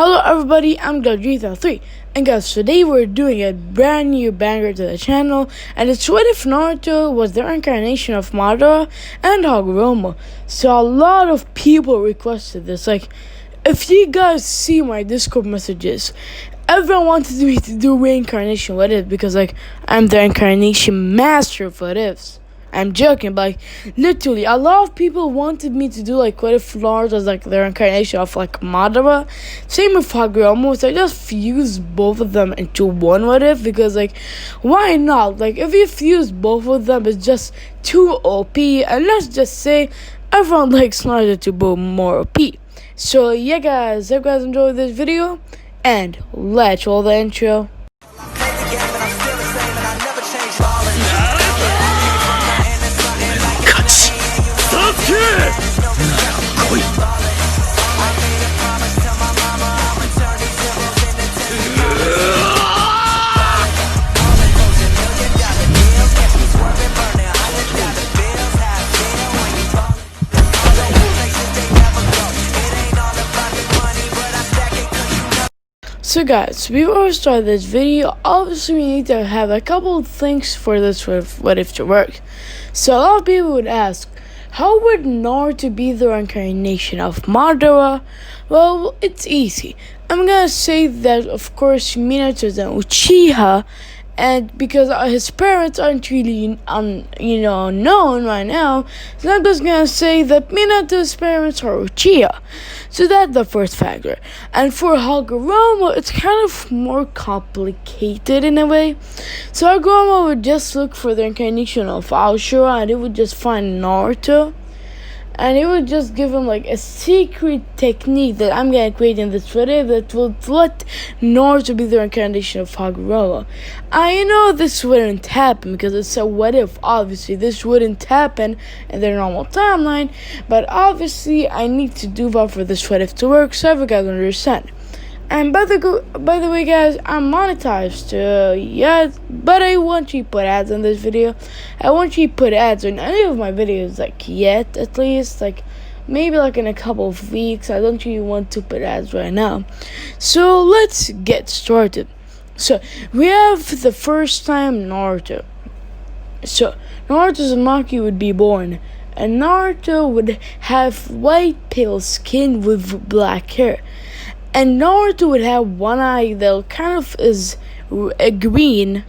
Hello everybody, I'm Gajita3, and guys, today we're doing a brand new banger to the channel, and it's what if Naruto was the reincarnation of Madara and Hagoromo. So a lot of people requested this, if you guys see my Discord messages, everyone wanted me to do reincarnation what if, because I'm the incarnation master of what ifs. I'm joking, but literally, a lot of people wanted me to do what if Naruto was the reincarnation of Madara. Same with Hagoromo, so I just fused both of them into one what if, because why not? If you fuse both of them, it's just too OP, and let's just say everyone likes Naruto to be more OP. So yeah guys, hope you guys enjoyed this video, and let's roll the intro. So guys, before we start this video, obviously we need to have a couple of things for this what if to work. So a lot of people would ask, how would Naruto be the reincarnation of Madara? Well, it's easy. I'm gonna say that of course Minato is an Uchiha, and because his parents aren't really known right now, so I'm just gonna say that Minato's parents are Uchiha. So that's the first factor. And for Hagoromo, it's kind of more complicated in a way. So Hagoromo would just look for the incarnation of Ashura, and it would just find Naruto. And it would just give him a secret technique that I'm gonna create in this video that will let Naruto be the reincarnation of Hagoromo. I know this wouldn't happen because it's a what if. Obviously, this wouldn't happen in their normal timeline, but obviously I need to do that for this what if to work, so you guys understand. And by the way, guys, I'm monetized, but I want you to put ads on this video. I want you to put ads on any of my videos, yet, at least, maybe in a couple of weeks. I don't really want to put ads right now. So, let's get started. So, we have the first time Naruto. So, Naruto Uzumaki would be born, and Naruto would have white pale skin with black hair. And Naruto would have one eye that kind of is green,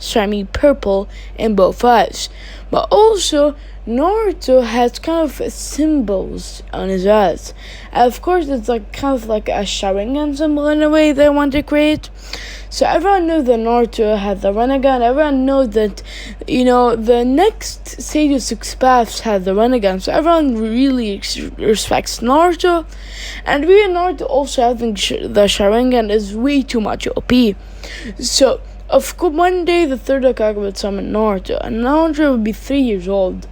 purple in both eyes. But also, Naruto has kind of symbols on his eyes. And of course, it's kind of like a Sharingan symbol in a way they want to create. So everyone knows that Naruto has the Rinnegan. Everyone knows that, the next Sage of Six Paths has the Rinnegan. So everyone really respects Naruto. And really, Naruto also having the Sharingan is way too much OP. So, of course, one day the third Hokage would summon Naruto. And Naruto would be 3 years old.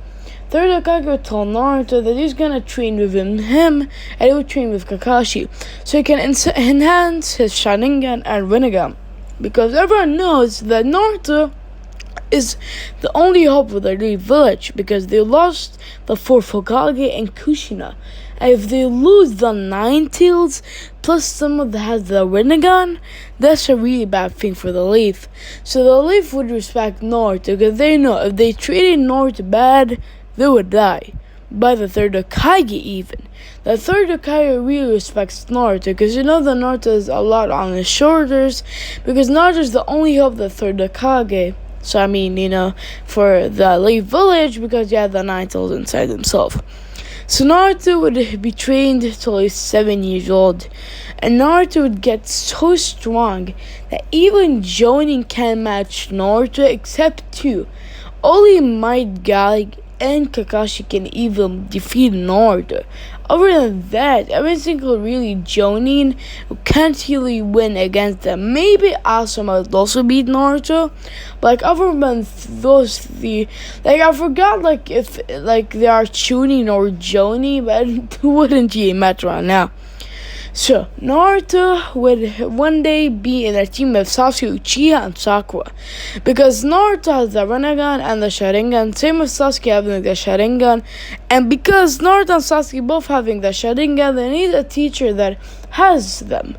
Third Hokage would tell Naruto that he's gonna train with him and he would train with Kakashi. So he can enhance his Sharingan and Rinnegan. Because everyone knows that Naruto is the only hope for the Elite Village, because they lost the fourth Hokage and Kushina. And if they lose the Nine Tails, plus someone that has the Rinnegan, that's a really bad thing for the Leaf. So the Leaf would respect Naruto, because they know if they treated Naruto bad, they would die. By the third Hokage even. The third Hokage really respects Naruto, because that Naruto has a lot on his shoulders, because Naruto is the only hope of the third Hokage. So for the Elite Village, because he had the Nine Tails inside himself. So Naruto would be trained till he's 7 years old, and Naruto would get so strong that even Jonin can't match Naruto except two. Only Might Guy and Kakashi can even defeat Naruto. Other than that, every single really Jonin can't really win against them. Maybe Asuma would also beat Naruto, but other than those three, I forgot if they are Chunin or Joni, but it wouldn't really matter right now. So, Naruto would one day be in a team of Sasuke, Uchiha, and Sakura. Because Naruto has the Rinnegan and the Sharingan, same with Sasuke having the Sharingan. And because Naruto and Sasuke both having the Sharingan, they need a teacher that has them.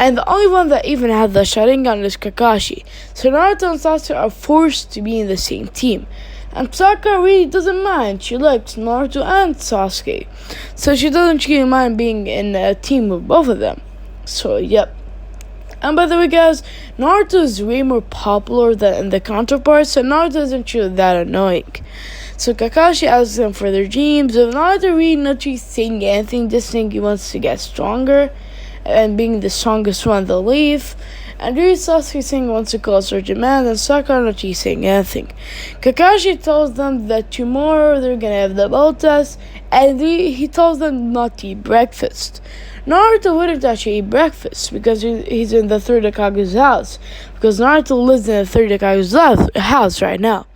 And the only one that even had the Sharingan is Kakashi. So Naruto and Sasuke are forced to be in the same team. And Sakura really doesn't mind. She likes Naruto and Sasuke. So she doesn't really mind being in a team with both of them. So, yep. And by the way, guys, Naruto is way more popular than the counterparts, so Naruto isn't really that annoying. So Kakashi asks them for their dreams, but Naruto really not really saying anything, just saying he wants to get stronger, and being the strongest one they'll leave. And really Sasuke saying he wants to call certain demands, and Sakura not really saying anything. Kakashi tells them that tomorrow they're gonna have the ball test, and he tells them not to eat breakfast. Naruto wouldn't actually eat breakfast because he's in the third Hokage's house. Because Naruto lives in the third Hokage's house right now.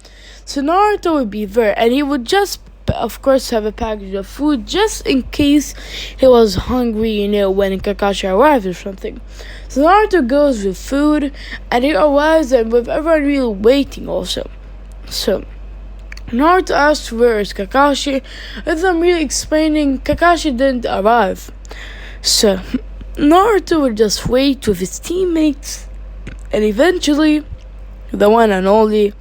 So Naruto would be there and he would just, of course, have a package of food just in case he was hungry, when Kakashi arrives or something. So Naruto goes with food and he arrives and with everyone really waiting also. So Naruto asks where is Kakashi, with them really explaining Kakashi didn't arrive. So, Naruto would just wait with his teammates, and eventually, the one and only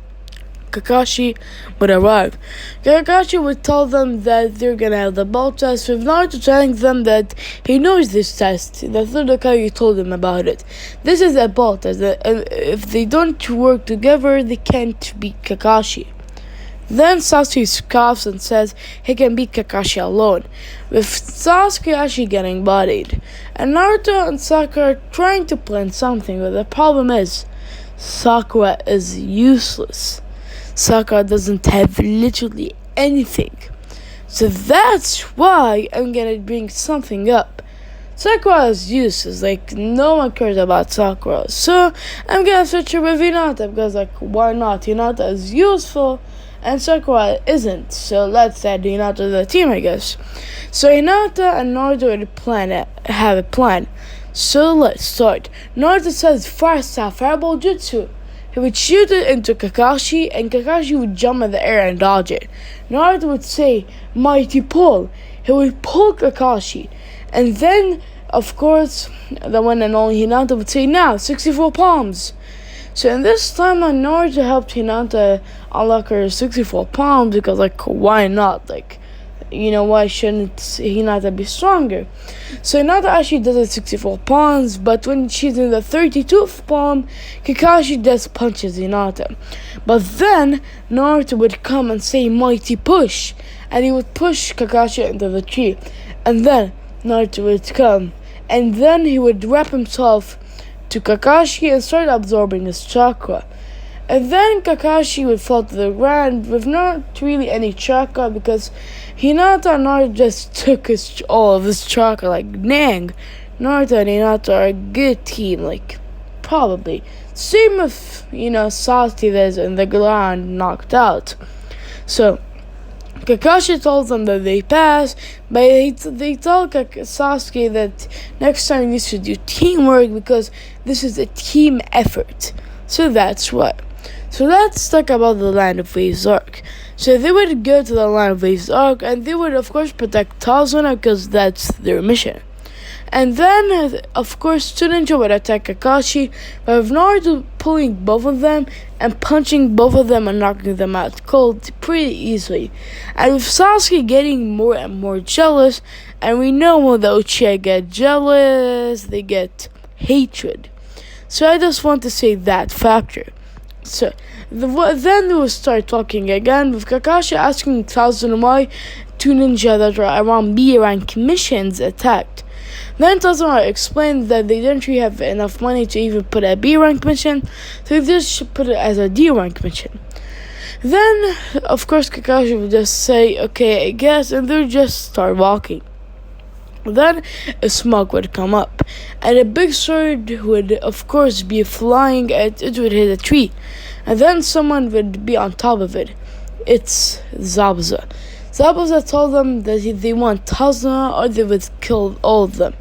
Kakashi would arrive. Kakashi would tell them that they're gonna have the ball test, with Naruto telling them that he knows this test. The third Hokage told him about it. This is a ball test, and if they don't work together, they can't beat Kakashi. Then Sasuke scoffs and says he can beat Kakashi alone, with Sasuke actually getting bodied. And Naruto and Sakura are trying to plan something, but the problem is, Sakura is useless. Sakura doesn't have literally anything. So that's why I'm gonna bring something up. Sakura is useless, no one cares about Sakura. So I'm gonna switch her with Hinata, because why not? Hinata is useful and Sakura isn't, so let's add Hinata to the team, I guess. So Hinata and Naruto have a plan. So let's start. Naruto says Fire Style Fireball Jutsu. He would shoot it into Kakashi, and Kakashi would jump in the air and dodge it. Naruto would say Mighty Pull. He would pull Kakashi. And then, of course, the one and only Hinata would say now, 64 palms. So in this time, Naruto helped Hinata unlock her 64 palms because, why not? Why shouldn't Hinata be stronger? So Hinata actually does it 64 palms, but when she's in the 32th palm, Kakashi just punches Hinata. But then, Naruto would come and say Mighty Push, and he would push Kakashi into the tree. And then, Naruto would come, and then he would wrap himself to Kakashi and start absorbing his chakra. And then Kakashi would fall to the ground with not really any chakra because Hinata and Naruto just took all of his chakra. Dang, Naruto and Hinata are a good team, probably. Same with, Sasuke that's in the ground knocked out. So, Kakashi told them that they pass, but they tell Sasuke that next time he needs to do teamwork because this is a team effort. So that's what. So let's talk about the Land of Waves arc. So they would go to the Land of Waves arc, and they would of course protect Tazuna because that's their mission. And then, of course, Tsuninja would attack Kakashi, but with Naruto pulling both of them and punching both of them and knocking them out cold pretty easily. And with Sasuke getting more and more jealous, and we know when the Uchiha get jealous, they get hatred. So I just want to say that factor. So then they will start talking again, with Kakashi asking Tazuna why two ninja that are around B rank missions attacked. Then Tazuna explained that they didn't really have enough money to even put a B rank mission, so they just put it as a D rank mission. Then, of course, Kakashi would just say, okay, I guess, and they would just start walking. Then a smoke would come up, and a big sword would, of course, be flying, and it would hit a tree. And then someone would be on top of it. It's Zabuza. Zabuza told them that if they want Tazuna, or they would kill all of them.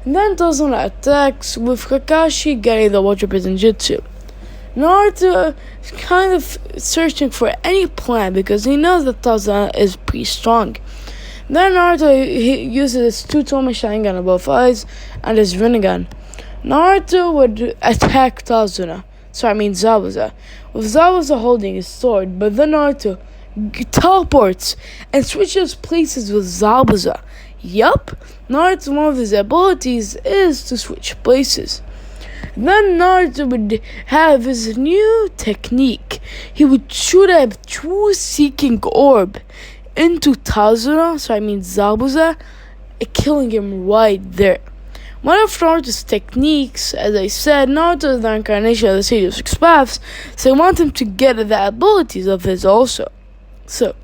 And then Tazuna attacks, with Kakashi getting the Water Prison Jutsu. Naruto is kind of searching for any plan because he knows that Tazuna is pretty strong. Then Naruto he uses his two-tone Sharingan on both eyes and his Rinnegan. Naruto would attack Zabuza, with Zabuza holding his sword, but then Naruto teleports and switches places with Zabuza. Yup, Naruto, one of his abilities is to switch places. Then Naruto would have his new technique. He would shoot a truth-seeking orb into Zabuza, killing him right there. One of Naruto's techniques, as I said, Naruto is the incarnation of the Sage of Six Paths, so I want him to get the abilities of his also. So,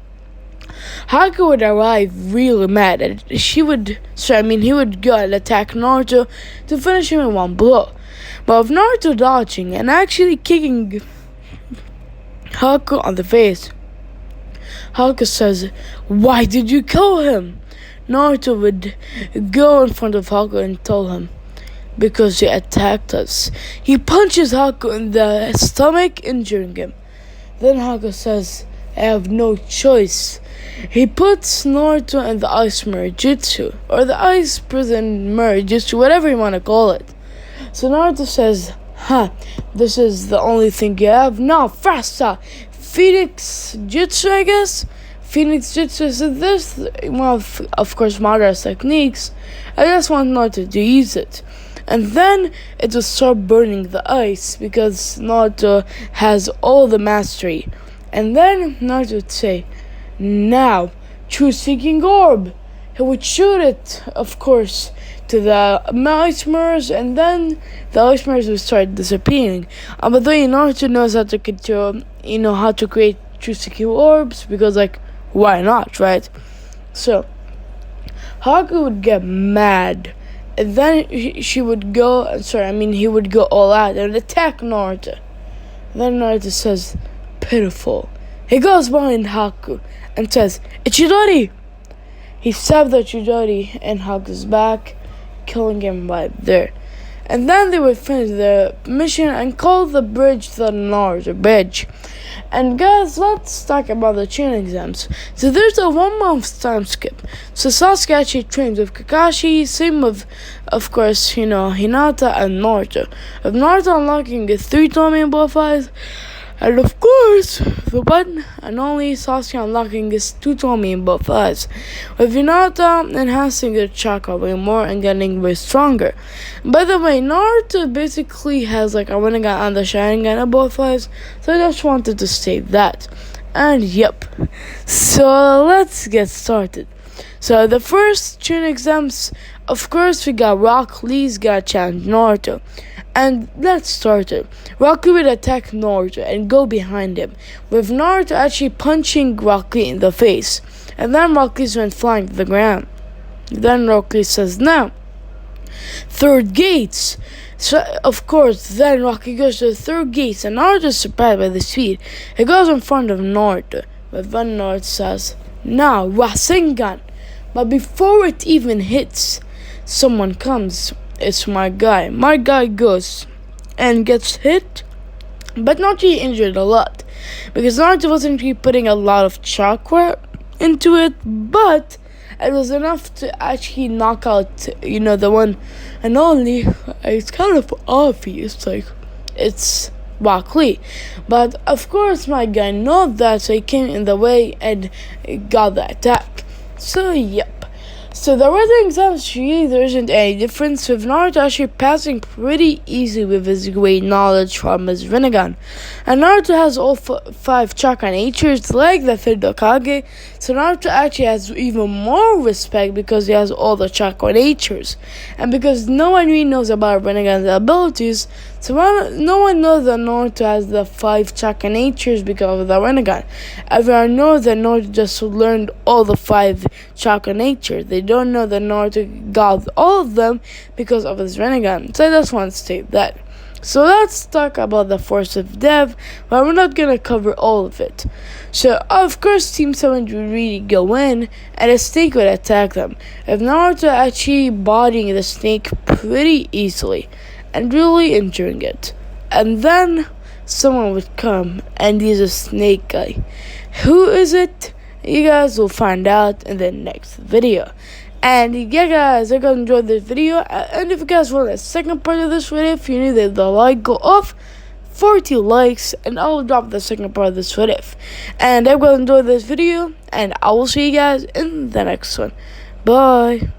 Haku would arrive really mad, and he would go and attack Naruto to finish him in one blow. But with Naruto dodging and actually kicking Haku on the face, Haku says, "Why did you kill him?" Naruto would go in front of Haku and tell him, "Because he attacked us." He punches Haku in the stomach, injuring him. Then Haku says, "I have no choice." He puts Naruto in the ice mirror jutsu, or the ice prison mirror jutsu, whatever you want to call it. So Naruto says, this is the only thing you have? Now, faster! Phoenix jutsu, I guess? Phoenix jutsu is this, one of course, Madara's techniques. I just want Naruto to use it. And then it will start burning the ice, because Naruto has all the mastery. And then Naruto would say, "Now, truth-seeking orb." He would shoot it, of course, to the ice mirrors, and then the ice mirrors would start disappearing. But then Naruto knows how to control, how to create truth-seeking orbs, because, why not, right? So, Haku would get mad, and then he would go all out and attack Naruto. Then Naruto says, "Pitiful." He goes behind Haku and says, "Ichidori!" He stabbed the Chidori in Haku's back, killing him right there. And then they would finish the mission and call the bridge the Naruto Bridge. And guys, let's talk about the Chunin exams. So there's a 1 month time skip. So Sasuke actually trains with Kakashi, same with, of course, Hinata and Naruto. With Naruto unlocking the 3 Tomi in both eyes, and of course, the one and only Sasuke unlocking his 2 Tomi in both eyes, with Hinata enhancing their chakra way more and getting way stronger. By the way, Naruto basically has a Rinnegan and the Sharingan in both eyes, so I just wanted to state that. And yep, so let's get started. So the first Chunin exams, of course, we got Rock Lee's gotta challenge Naruto. And let's start it. Rock Lee would attack Naruto and go behind him, with Naruto actually punching Rock Lee in the face. And then Rock Lee went flying to the ground. Then Rock Lee says, "Now, third gates." So, of course, then Rock Lee goes to the third gates, and Naruto is surprised by the speed. He goes in front of Naruto, but then Naruto says, "Now, Rasengan." But before it even hits, someone comes. It's my guy. My guy goes and gets hit, but not really injured a lot, because Naruto wasn't really putting a lot of chakra into it, but it was enough to actually knock out, the one and only. It's kind of obvious, it's Rock Lee. But of course, my guy knows that, so he came in the way and got the attack. So, yep. So the written exams, there isn't any difference, with Naruto actually passing pretty easy with his great knowledge from his Rinnegan. And Naruto has all 5 chakra natures, like the 3rd Hokage, so Naruto actually has even more respect because he has all the chakra natures. And because no one really knows about Rinnegan's abilities, so no one knows that Naruto has the 5 chakra natures because of the Rinnegan. Everyone knows that Naruto just learned all the 5 chakra natures. They don't know that Naruto got all of them because of his Rinnegan. So I just want to state that. So let's talk about the Force of Death, but we're not gonna cover all of it. So of course Team 7 would really go in, and a snake would attack them, with Naruto actually bodying the snake pretty easily and really injuring it. And then someone would come and use a snake guy. Who is it? You guys will find out in the next video. And yeah, guys, I hope you enjoyed this video. And if you guys want the second part of this video, if you need the like go off 40 likes, and I'll drop the second part of this video. And I hope you enjoyed this video, and I will see you guys in the next one. Bye.